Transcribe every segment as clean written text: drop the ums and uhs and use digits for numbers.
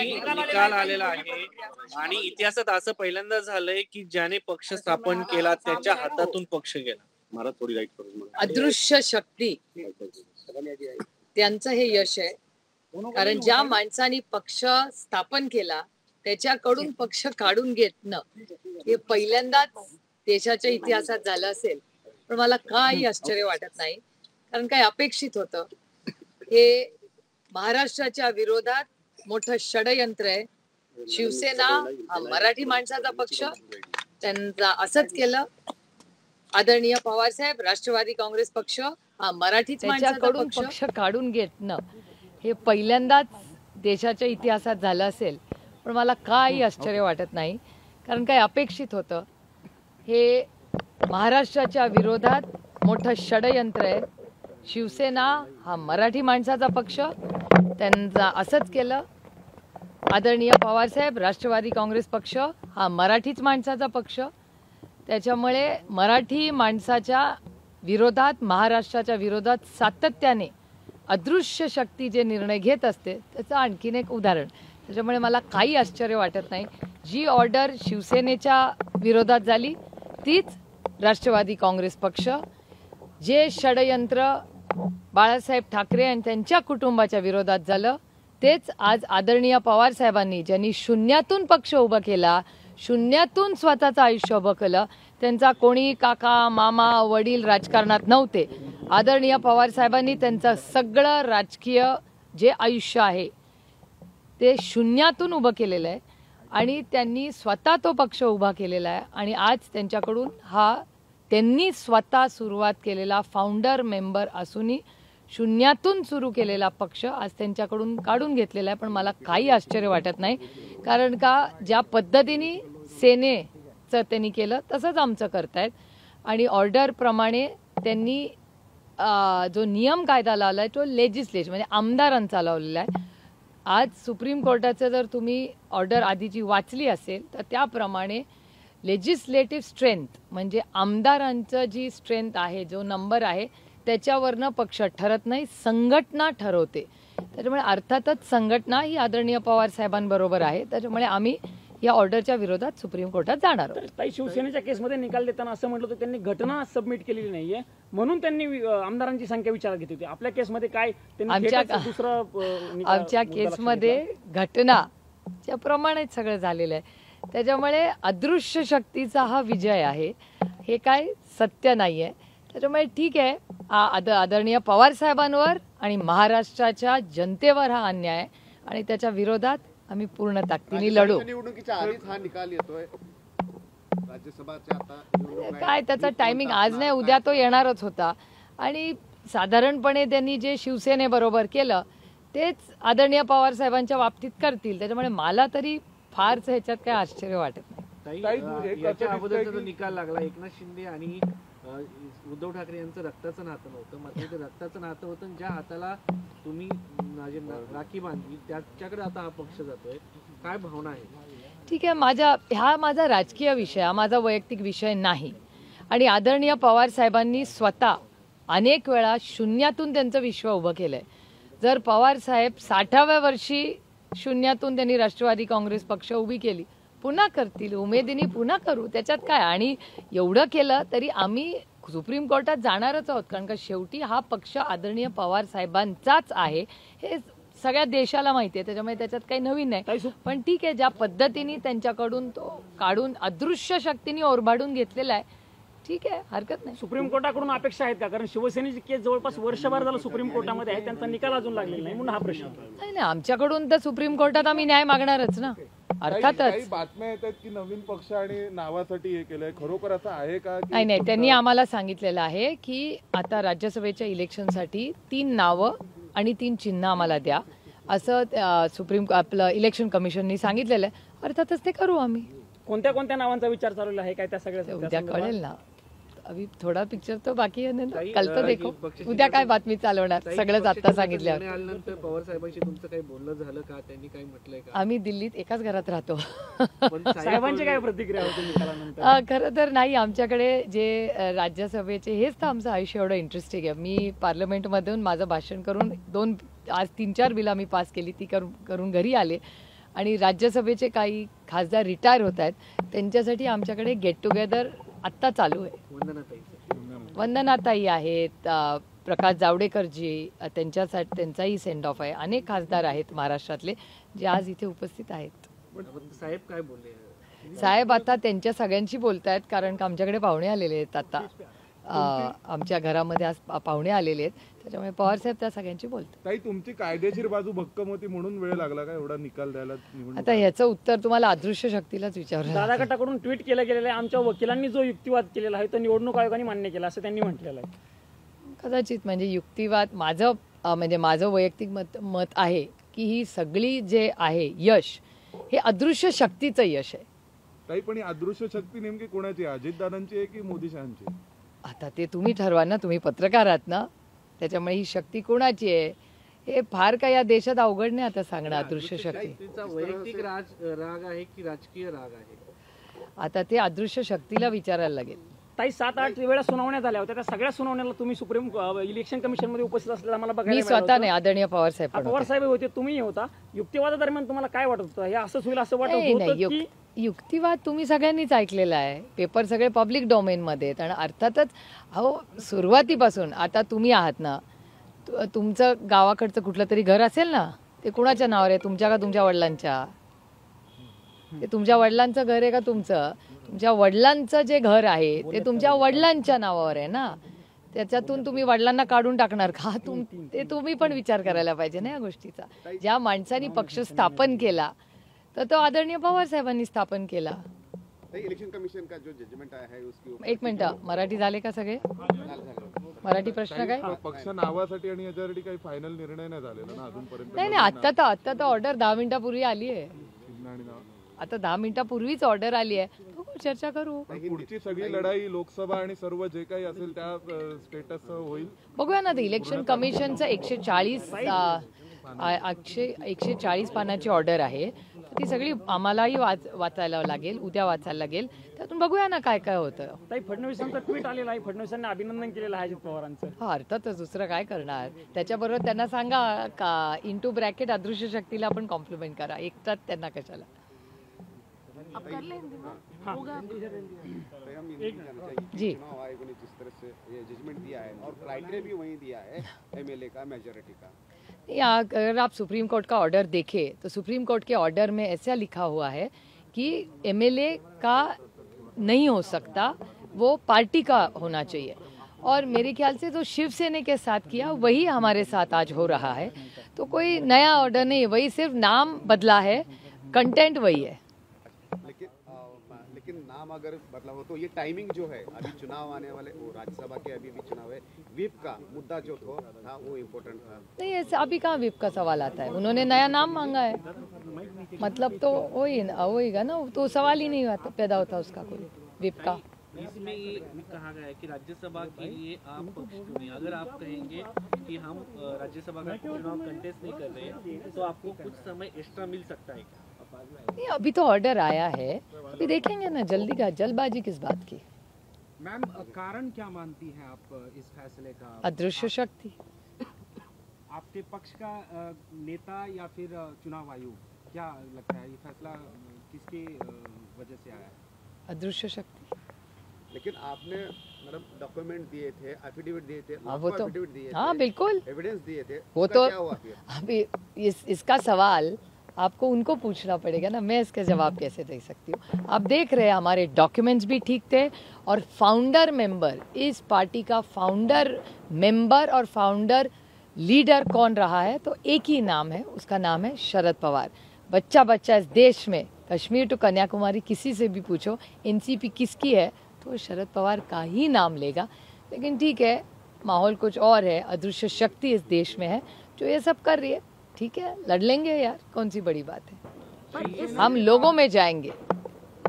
निकाल आलेला आहे आणि इतिहासात असं पहिल्यांदा झालंय की ज्याने पक्ष स्थापन केला त्याच्या हातातून पक्ष गेला. मला थोडी राईट करून अदृश्य शक्ती त्यांचं हे यश आहे. कारण ज्या माणसाने पक्ष स्थापन केला त्याच्याकडून पक्ष काढून घेतणं हे पहिल्यांदाच देशाच्या इतिहासात झालं असेल. पण मला काही आश्चर्य वाटत नाही, कारण काही अपेक्षित होतं. हे महाराष्ट्राच्या विरोधात मोठं षडयंत्र आहे. शिवसेना हा मराठी माणसाचा पक्ष, त्यांचा असंच केलं. आदरणीय पवार साहेब, राष्ट्रवादी काँग्रेस पक्ष हा मराठीच माणसाचा पक्ष काढून घेतणं हे पहिल्यांदाच देशाच्या इतिहासात झालं असेल. पण मला काही आश्चर्य वाटत नाही, कारण काही अपेक्षित होतं. हे महाराष्ट्राच्या विरोधात मोठं षडयंत्र आहे. शिवसेना हा मराठी माणसाचा पक्ष, त्यांचा असंच केलं. आदरणीय पवार साहेब, राष्ट्रवादी काँग्रेस पक्ष हा मराठीच माणसाचा पक्ष, त्याच्यामुळे मराठी माणसाच्या विरोधात, महाराष्ट्राच्या विरोधात सातत्याने अदृश्य शक्ती जे निर्णय घेत असते त्याचं आणखीन एक उदाहरण. त्याच्यामुळे मला काही आश्चर्य वाटत नाही. जी ऑर्डर शिवसेनेच्या विरोधात झाली तीच राष्ट्रवादी काँग्रेस पक्ष, जे षडयंत्र बाळासाहेब ठाकरे आणि त्यांच्या कुटुंबाच्या विरोधात झालं तेच आज आदरणीय पवार साहेबांनी, ज्यांनी शून्यातून पक्ष उभा केला, शून्यातून स्वतःचं आयुष्य उभं केलं. त्यांचा कोणी काका, मामा, वडील राजकारणात नव्हते. आदरणीय पवार साहेबांनी त्यांचं सगळं राजकीय जे आयुष्य आहे ते शून्यातून उभं केलेलं आहे आणि त्यांनी स्वतः तो पक्ष उभा केलेला आहे. आणि आज त्यांच्याकडून त्यांनी स्वतः सुरुवात केलेला फाउंडर मेंबर असूनही शून्यातून सुरू केलेला पक्ष आज त्यांच्याकडून काढून घेतलेला आहे. पण मला काही आश्चर्य वाटत नाही, कारण का ज्या पद्धतीने सेनेचं त्यांनी केलं तसंच आमचं करतायत. आणि ऑर्डरप्रमाणे त्यांनी जो नियम कायदा लावला आहे तो लेजिस्लेशन म्हणजे आमदारांचा लावलेला आहे. आज सुप्रीम कोर्टाचं जर तुम्ही ऑर्डर आधीची वाचली असेल तर त्याप्रमाणे लेजिस्लेटिव्ह स्ट्रेंथ म्हणजे आमदारांचं जी स्ट्रेंथ आहे, जो नंबर आहे त्याच्यावरनं पक्ष ठरत नाही, संघटना ठरवते. त्याच्यामुळे अर्थातच संघटना ही आदरणीय पवार साहेबांबरोबर आहे. त्याच्यामुळे आम्ही या ऑर्डरच्या विरोधात सुप्रीम कोर्टात जाणार आहोत. ताई, शिवसेनेच्या केसमध्ये निकाल देताना असं म्हटलं होतं त्यांनी घटना सबमिट केलेली नाहीये म्हणून त्यांनी आमदारांची संख्या विचारात घेतली होती. आपल्या केसमध्ये काय आमच्या केसमध्ये घटनाच्या प्रमाणेच सगळं झालेलं आहे. त्याच्यामुळे अदृश्य शक्तीचा हा विजय आहे, हे काय सत्य नाहीये. त्याच्यामुळे ठीक आहे, आदरणीय पवार साहेबांवर आणि महाराष्ट्राच्या जनतेवर हा अन्याय आहे आणि त्याच्या विरोधात आम्ही पूर्ण ताकदीने लढू. निवडणुकीच्या आधीच हा निकाल येतोय. राज्यसभाच्या आता काय त्याचा टायमिंग आज नाही उद्या तो येणारच होता. आणि साधारणपणे त्यांनी जे शिवसेनेबरोबर केलं तेच आदरणीय पवार साहेबांच्या बाबतीत करतील. त्याच्यामुळे मला तरी फारच ह्याच्यात काय आश्चर्य वाटत नाही. याच्या अगोदरचा जो निकाल लागला, एकनाथ शिंदे आणि उद्धव ठाकरे यांचं रक्ताचं नातं नव्हतं, मात्र ते रक्ताचं नातं होतं. ज्या हाताला तुम्ही राखी बांधली त्याच्याकडे आता हा पक्ष जातोय, काय भावना आहे? ठीक आहे, हा माझा राजकीय विषय, हा माझा वैयक्तिक विषय नाही. आणि आदरणीय पवार साहेबांनी स्वतः अनेक वेळा शून्यातून त्यांचं विश्व उभं केलंय. जर पवार साहेब 60व्या वर्षी शून्यातून त्यांनी राष्ट्रवादी काँग्रेस पक्ष उभी केली, पुन्हा करतील, उमेदीने पुन्हा करू, त्याच्यात काय. आणि एवढं केलं तरी आम्ही सुप्रीम कोर्टात जाणारच आहोत, कारण का शेवटी हा पक्ष आदरणीय पवार साहेबांचाच आहे हे सगळ्या देशाला माहिती आहे. त्याच्यामुळे त्याच्यात काही नवीन नाही. पण ठीक आहे, ज्या पद्धतीने त्यांच्याकडून तो काढून अदृश्य शक्तीने ओरबाडून घेतलेला आहे, ठीक आहे, हरकत नाही. सुप्रीम कोर्टाकडून अपेक्षा आहेत का? कारण शिवसेनेची केस जवळपास वर्षभर झालं सुप्रीम कोर्टामध्ये आहे, त्यांचा निकाल अजून लागलेला नाही म्हणून हा प्रश्न. नाही, आमच्याकडून तर सुप्रीम कोर्टात आम्ही न्याय मागणारच ना. अर्थातच बातम्या येतात की नवीन पक्ष आणि नावासाठी हे केलंय, खरोखर असं आहे का? नाही, त्यांनी आम्हाला सांगितलेलं आहे की आता राज्यसभेच्या इलेक्शनसाठी 3 नावं आणि 3 चिन्ह आम्हाला द्या, असं आपलं इलेक्शन कमिशननी सांगितलेलं आहे. अर्थातच ते करू आम्ही. कोणत्या कोणत्या नावांचा विचार चालू आहे काय त्या सगळ्या उद्या कळेल ना. अभी थोडा पिक्चर तो बाकी आहे ना, कल तो देखो. उद्या काय बातमी चालवणार, सगळंच आता सांगितल्यावर. पवार साहेबांशी तुमचं काही बोलणं झालं का? त्यांनी काही म्हटलंय का? आम्ही दिल्लीत एकाच घरात राहतो. साहेबांची काय प्रतिक्रिया होती निकालानंतर? खरं तर नाही, आमच्याकडे जे राज्यसभेचे हेच तर आमचं आयुष्य एवढं इंटरेस्टिंग आहे. मी पार्लमेंटमधून माझं भाषण करून आज 3-4 बिलं आम्ही पास केली, ती करून घरी आले आणि राज्यसभेचे काही खासदार रिटायर होत आहेत, त्यांच्यासाठी आमच्याकडे गेट टुगेदर आत्ता चालू आहे. वंदनाताई आहेत, प्रकाश जावडेकरजी, त्यांचाही सेंड ऑफ आहे. अनेक खासदार आहेत महाराष्ट्रातले जे आज इथे उपस्थित आहेत. साहेब काय बोलले? साहेब आता त्यांच्या सगळ्यांशी बोलतायत, कारण का आमच्याकडे पाहुणे आलेले आहेत. आता आमच्या घरामध्ये आज पाहुणे आलेले आहेत, त्याच्यामुळे पवार साहेब त्या सगळ्यांशी बोलतात. ताई, तुमची कायदेशीर बाजू भक्कम होती म्हणून वेळ लागला का एवढा निकाल द्यायला? आता ह्याचं उत्तर तुम्हाला अदृश्य शक्तीलाच विचारलं. दादा गटाकडून ट्विट केलं गेलेलं आहे, आमच्या वकिलांनी जो युक्तिवाद केलेला आहे तो निवडणूक आयोगाने मान्य केला असं त्यांनी म्हटलेलं आहे. कदाचित म्हणजे युक्तिवाद माझं वैयक्तिक मत आहे की ही सगळी जे आहे यश हे अदृश्य शक्तीचं यश आहे. ताई, पण ही अदृश्य शक्ती नेमकी कोणाची आहे? अजितदादांची आहे की मोदी शहांची? आता ते तुम्ही ठरवा ना, तुम्ही पत्रकार आहात ना, त्याच्यामुळे ही शक्ती कोणाची आहे हे फार काय या देशात अवघड नाही आता सांगणं. अदृश्य शक्ती तिचा वैयक्तिक राग आहे की राजकीय राग आहे? आता ते अदृश्य शक्तीला विचारायला लागेल. ताई 7-8 वेळा सुनावण्या झाल्या होत्या, त्या सगळ्या सुनावण्याला तुम्ही सुप्रीम इलेक्शन कमिशन मध्ये उपस्थित असलेला मला बघायला मी स्वतः नाही, आदरणीय पवार साहेब पण पवार होते. साहेब होते, तुम्ही होता. युक्तिवादादरम्यान तुम्हाला काय वाटत होतं? हे असंच होईल असं वाटत नाही, होतं की युक्तिवाद तुम्ही सगळ्यांनीच ऐकलेला आहे, पेपर सगळे पब्लिक डोमेन मध्ये आहेत. आणि अर्थातच सुरुवातीपासून आता तुम्ही आहात ना, तुमचं गावाकडचं कुठलं तरी घर असेल ना, ते कुणाच्या नावावर आहे? तुमच्या का तुमच्या वडिलांच्या? ते तुमच्या वडिलांचं घर आहे का तुमचं? तुमच्या वडिलांचं जे घर आहे ते तुमच्या वडिलांच्या नावावर आहे ना, त्याच्यातून तुम्ही वडिलांना काढून टाकणार का? ते तुम्ही पण विचार करायला पाहिजे ना या गोष्टीचा. ज्या माणसाने पक्ष स्थापन केला तर तो आदरणीय पवार साहेबांनी स्थापन केला. इलेक्शन कमिशन का जो जजमेंट आया है उसके ऊपर एक मिनिट, मराठी झाले का सगळे? मराठी प्रश्न काय? पक्ष नावासाठी आणि याच्यासाठी काही फायनल निर्णय नाही झालेला ना अजूनपर्यंत? नाही, आता तर ऑर्डर 10 मिनिटापूर्वी आली आहे. आता 10 मिनिटापूर्वीच ऑर्डर आली आहे, चर्चा करू. पुढची सगळी लढाई लोकसभा आणि सर्व जे काही असेल त्या स्टेटस होईल. बघूया ना, इलेक्शन कमिशनचं 140 पानाची ऑर्डर आहे. ती सगळी आम्हालाही वाचायला लागेल, उद्या वाचायला लागेल. त्यातून बघूया ना काय काय होतं. ताई फडणवीसांचा ट्विट आलेला आहे, फडणवीसांनी अभिनंदन केलेलं आहे अजित पवारांचं. हा, अर्थातच दुसरं काय करणार. त्याच्याबरोबर त्यांना सांगा का इंटू ब्रॅकेट अदृश्य शक्तीला आपण कॉम्प्लिमेंट करा, एकटाच त्यांना कशाला. हम ये जानना चाहिए कि जी. चुनाव आयोग ने जिस तरह से ये जजमेंट दिया है और क्राइटेरिया भी वही दिया है एमएलए का मेजॉरिटी का. अगर आप सुप्रीम कोर्ट का ऑर्डर देखें तो सुप्रीम कोर्ट के ऑर्डर में ऐसा लिखा हुआ है कि एमएलए का नहीं हो सकता, वो पार्टी का होना चाहिए. और मेरे ख्याल से जो शिवसेना के साथ किया वही हमारे साथ आज हो रहा है. तो कोई नया ऑर्डर नहीं, वही सिर्फ नाम बदला है, कंटेंट वही है. लेकिन नाम अगर बदला हो तो ये टाइमिंग जो है, अभी चुनाव आने वाले, वो राज्यसभा के अभी भी चुनाव है, व्हिप का मुद्दा जो था वो इम्पोर्टेंट था. नहीं, ऐसे अभी कहाँ विप का सवाल आता है? उन्होंने नया नाम मांगा है, मतलब तो वहीगा ना, तो सवाल ही नहीं पैदा होता उसका कोई विप का. इसमें ये कहा गया है कि राज्यसभा के लिए आप पक्ष चुनिए. अगर आप कहेंगे कि हम राज्यसभा का चुनाव कंटेस्ट नहीं कर रहे तो आपको कुछ समय एक्स्ट्रा मिल सकता है क्या? नहीं, अभी तो ऑर्डर आया है, अभी देखेंगे ना. जल्दबाजी किस बात की? मैम, कारण क्या मानती हैं आप इस फैसले का? अदृश्य शक्ति. आपके पक्ष का नेता या फिर चुनाव आयोग, क्या लगता है ये फैसला किसकी वजह से आया है? अदृश्य शक्ति. लेकिन आपने मतलब डॉक्यूमेंट दिए थे, एफिडेविट दिए थे, हाँ, वो तो एफिडेविट दिए थे, हाँ बिल्कुल, एविडेंस दिए थे, वो उसका तो क्या हुआ फिर? अभी इसका सवाल आपको उनको पूछना पड़ेगा ना, मैं इसका जवाब कैसे दे सकती हूँ. आप देख रहे हैं हमारे डॉक्यूमेंट्स भी ठीक थे, और फाउंडर मेंबर, इस पार्टी का फाउंडर मेंबर और फाउंडर लीडर कौन रहा है, तो एक ही नाम है, उसका नाम है शरद पवार. बच्चा इस देश में कश्मीर टू कन्याकुमारी किसी से भी पूछो एनसीपी किसकी है तो शरद पवार का ही नाम लेगा. लेकिन ठीक है, माहौल कुछ और है, अदृश्य शक्ति इस देश में है जो ये सब कर रही है. ठीक है, लड़ लेंगे यार, कौन सी बड़ी बात है, हम लोगों में जाएंगे.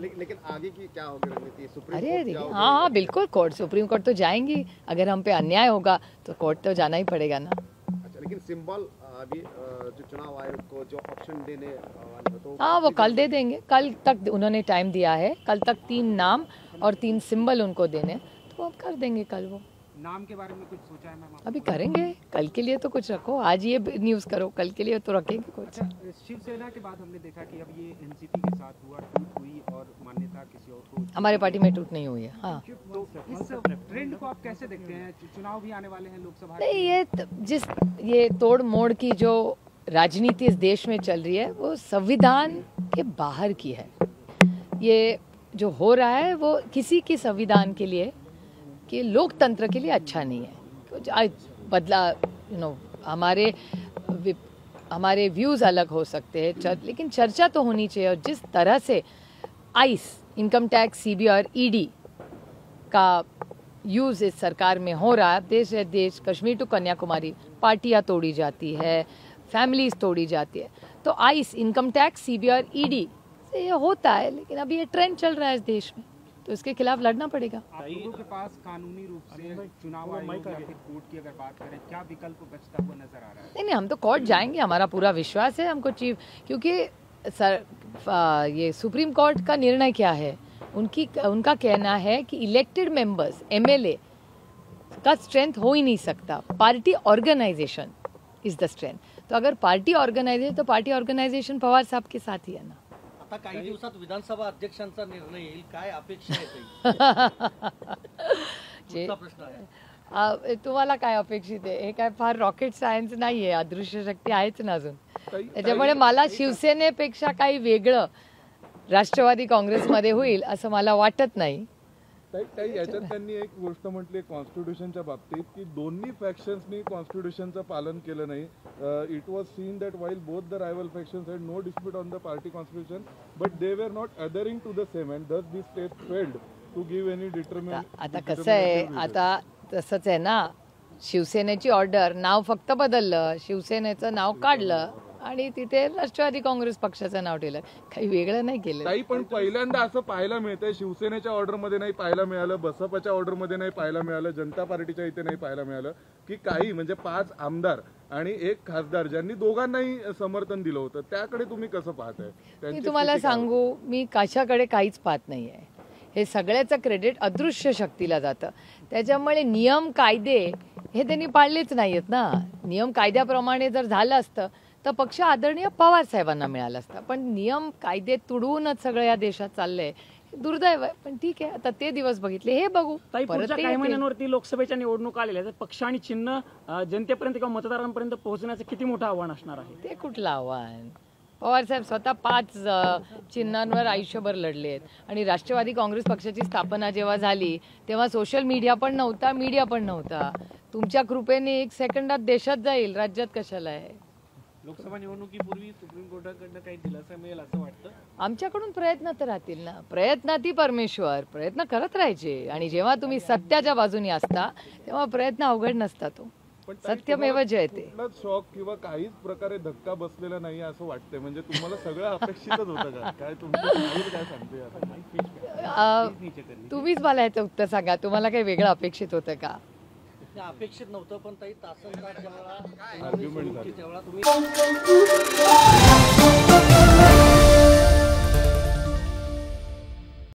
लेकिन आगे की क्या होगी रणनीति? सुप्रीम अरे कोर्ट जाओगे? हाँ बिल्कुल, सुप्रीम कोर्ट तो जाएंगी. अगर हम पे अन्याय होगा तो कोर्ट तो जाना ही पड़ेगा ना. अच्छा, लेकिन सिंबल अभी जो चुनाव आयोग को जो ऑप्शन देने वाले तो हाँ, वो कल दे देंगे. कल तक उन्होंने टाइम दिया है, कल तक 3 नाम और 3 सिंबल उनको देने, तो अब कर देंगे कल वो. नाम के बारे में कुछ सोचा है मैम? अभी करेंगे, कल के लिए तो कुछ रखो, आज ये न्यूज़ करो, कल के लिए तो रखेंगे कुछ। अच्छा, शिवसेना के बाद हमने देखा कि अब ये एनसीपी के साथ हुआ, टूट हुई और मान्यता किसी और को। हमारे पार्टी में टूट नहीं हुई है। हाँ, तो इस ट्रेंड को आप कैसे देखते हैं? चुनाव भी आने वाले हैं लोकसभा नहीं, ये तोड़ मोड़ की जो राजनीति इस देश में चल रही है वो संविधान के बाहर की है। ये जो हो रहा है वो किसी की संविधान के लिए, कि लोकतंत्र के लिए अच्छा नहीं है। बदला हमारे व्यूज़ अलग हो सकते हैं, लेकिन चर्चा तो होनी चाहिए। और जिस तरह से आइस, इनकम टैक्स, सीबीआई और ईडी का यूज़ इस सरकार में हो रहा है, देश है देश, कश्मीर टू कन्याकुमारी पार्टियां तोड़ी जाती है, फैमिलीज तोड़ी जाती है। तो आइस, इनकम टैक्स, सीबीआई और ईडी से ये होता है, लेकिन अभी ये ट्रेंड चल रहा है इस देश में, तो इसके खिलाफ लड़ना पड़ेगा। आप लोगों के पास कानूनी रूप से चुनाव आयोग या फिर कोर्ट की अगर बात करें, क्या विकल्प बचता हुआ नजर आ रहा है? नहीं, हम तो कोर्ट जाएंगे, हमारा पूरा विश्वास है हमको चीफ, क्योंकि ये सुप्रीम कोर्ट का निर्णय क्या है, उनका कहना है कि इलेक्टेड मेंबर्स, एमएलए का स्ट्रेंथ हो ही नहीं सकता, party organisation is the strength. तो अगर पार्टी ऑर्गेनाइजेशन, तो पार्टी ऑर्गेनायझेशन पवार साहब के साथ ही है ना। आता काही दिवसात विधानसभा अध्यक्षांचा निर्णय येईल, काय अपेक्षा आहे? पुढचा प्रश्न आहे, तुम्हाला काय अपेक्षित आहे? हे काय फार रॉकेट सायन्स नाही आहे, अदृश्य शक्ती आहेच ना अजून। त्याच्यामुळे मला शिवसेनेपेक्षा काही वेगळं राष्ट्रवादी काँग्रेसमध्ये होईल असं मला वाटत नाही। याच्यात त्यांनी एक गोष्ट म्हटली कॉन्स्टिट्यूशनच्या बाबतीत की दोन्ही फॅक्शन्सनी कॉन्स्टिट्यूशनचं पालन केलं नाही। It was seen that while both the rival factions had no dispute on the party constitution but they were not adhering to the same and thus this state failed to give any आता कसं आहे, आता तसंच आहे ना, शिवसेनेची order, नाव फक्त बदललं, शिवसेनेचं नाव काढलं आणि तिथे राष्ट्रवादी काँग्रेस पक्षाचं नाव ठेवलं, काही वेगळं नाही केलं। ताई, पण पहिल्यांदा असं पाहायला मिळतंय, शिवसेनेच्या ऑर्डरमध्ये नाही पाहायला मिळालं, बसपाच्या ऑर्डरमध्ये नाही पाहायला मिळालं, जनता पार्टीच्या इथे नाही पाहायला मिळालं की काही म्हणजे 5 आमदार आणि 1 खासदार ज्यांनी दोघांनाही समर्थन दिलं होतं, त्याकडे तुम्ही कसं पाहताय? मी तुम्हाला सांगू, मी कशाकडे काहीच पाहत नाहीये, हे सगळ्याचं क्रेडिट अदृश्य शक्तीला जातं। त्याच्यामुळे नियम कायदे हे त्यांनी पाळलेच नाहीयेत ना। नियम कायद्याप्रमाणे जर झालं असतं तर पक्ष आदरणीय पवार साहेबांना मिळाला असता, पण नियम कायदे तुडवूनच सगळं या देशात चाललंय, दुर्दैव आहे। पण ठीक आहे, आता ते दिवस बघितले, हे बघू पुढच्या काही महिन्यांवरती लोकसभेच्या निवडणूक आलेल्या आहेत, पक्ष आणि चिन्ह जनतेपर्यंत किंवा मतदारांपर्यंत पोहोचण्याचं किती मोठं आव्हान असणार आहे? ते कुठलं आव्हान? पवार साहेब स्वतः 5 चिन्हांवर आयुष्यभर लढले आहेत आणि राष्ट्रवादी काँग्रेस पक्षाची स्थापना जेव्हा झाली तेव्हा सोशल मीडिया पण नव्हता, मीडिया पण नव्हता। तुमच्या कृपेने 1 सेकंदात देशात जाईल, राज्यात कशाला आहे? लोकसभा निवडणुकीपूर्वी सुप्रीम कोर्टाकडनं काही दिलासा मिळेल असं वाटतं? आमच्याकडून प्रयत्न तर राहतील ना, प्रयत्नाती परमेश्वर, प्रयत्न करत राहायचे आणि जेव्हा तुम्ही सत्याच्या बाजूने असता तेव्हा प्रयत्न अवघड नसतात। सत्यमेव जयते। शॉक किंवा काहीच प्रकारे धक्का बसलेला नाही असं वाटतंय, म्हणजे तुम्हाला सगळं अपेक्षितच होतं का? काय तुमचं काय सांगते? तुम्हीच मला याचं उत्तर सांगा, तुम्हाला काही वेगळं अपेक्षित होतं का? अपेक्षित नव्हतं, पण ताई तासन आर्ग्युमेंट झाली तेव्हा तुम्ही